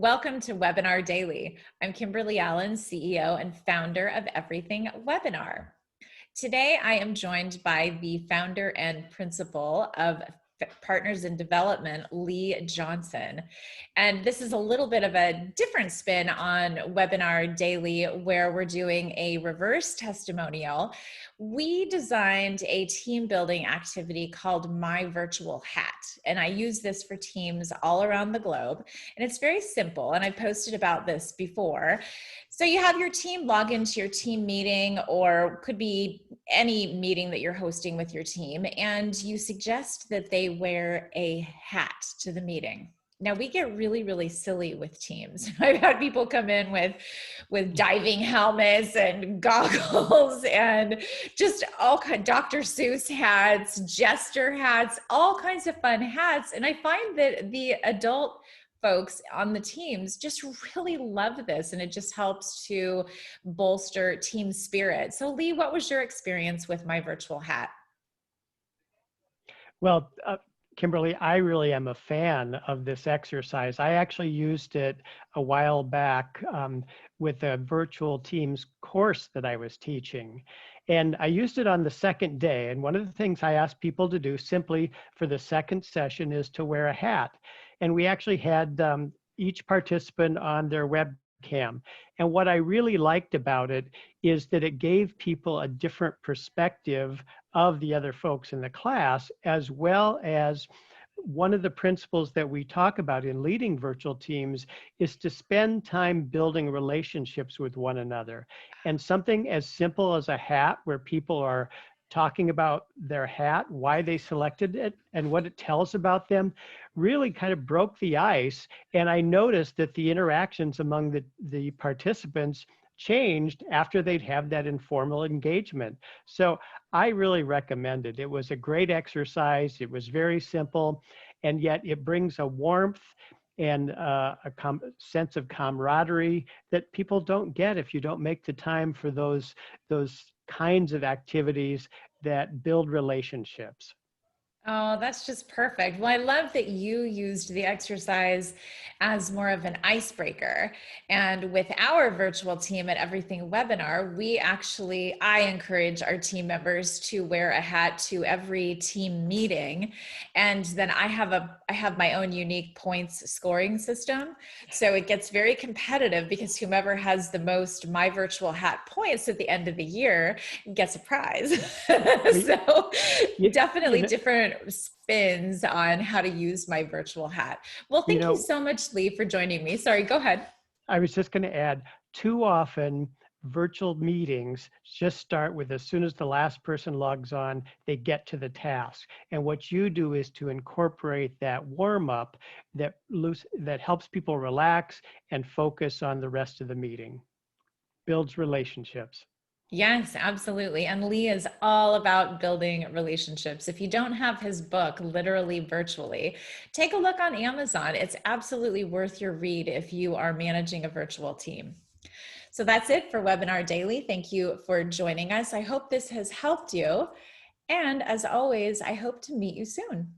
Welcome to Webinar Daily. I'm Kimberly Allen, CEO and founder of Everything Webinar. Today, I am joined by the founder and principal of Partners in Development, Lee Johnsen. And this is a little bit of a different spin on Webinar Daily, where we're doing a reverse testimonial. We designed a team building activity called My Virtual Hat, and I use this for teams all around the globe. And it's very simple, and I posted about this before. So you have your team log into your team meeting, or could be any meeting that you're hosting with your team, and you suggest that they wear a hat to the meeting. Now we get really, really silly with teams. I've had people come in with diving helmets and goggles and just all kind, Dr. Seuss hats, jester hats, all kinds of fun hats. And I find that the adult folks on the teams just really love this, and it just helps to bolster team spirit. So Lee, what was your experience with My Virtual Hat? Well, Kimberly, I really am a fan of this exercise. I actually used it a while back with a virtual teams course that I was teaching. And I used it on the second day. And one of the things I asked people to do simply for the second session is to wear a hat. And we actually had each participant on their webcam. And what I really liked about it is that it gave people a different perspective of the other folks in the class, as well as one of the principles that we talk about in leading virtual teams is to spend time building relationships with one another. And something as simple as a hat, where people are talking about their hat, why they selected it, and what it tells about them, really kind of broke the ice. And I noticed that the interactions among the participants changed after they'd have that informal engagement. So I really recommend it. It was a great exercise. It was very simple, and yet it brings a warmth and a sense of camaraderie that people don't get if you don't make the time for those kinds of activities that build relationships. Oh, that's just perfect. Well, I love that you used the exercise as more of an icebreaker. And with our virtual team at Everything Webinar, I encourage our team members to wear a hat to every team meeting. And then I have my own unique points scoring system. So it gets very competitive because whomever has the most My Virtual Hat points at the end of the year gets a prize. So definitely different spins on how to use My Virtual Hat. Well, thank you so much, Lee, for joining me. Sorry, go ahead. I was just going to add, too often virtual meetings just start with, as soon as the last person logs on, they get to the task. And what you do is to incorporate that warm up that helps people relax and focus on the rest of the meeting. Builds relationships. Yes, absolutely. And Lee is all about building relationships. If you don't have his book, Literally Virtually, take a look on Amazon. It's absolutely worth your read if you are managing a virtual team. So that's it for Webinar Daily. Thank you for joining us. I hope this has helped you. And as always, I hope to meet you soon.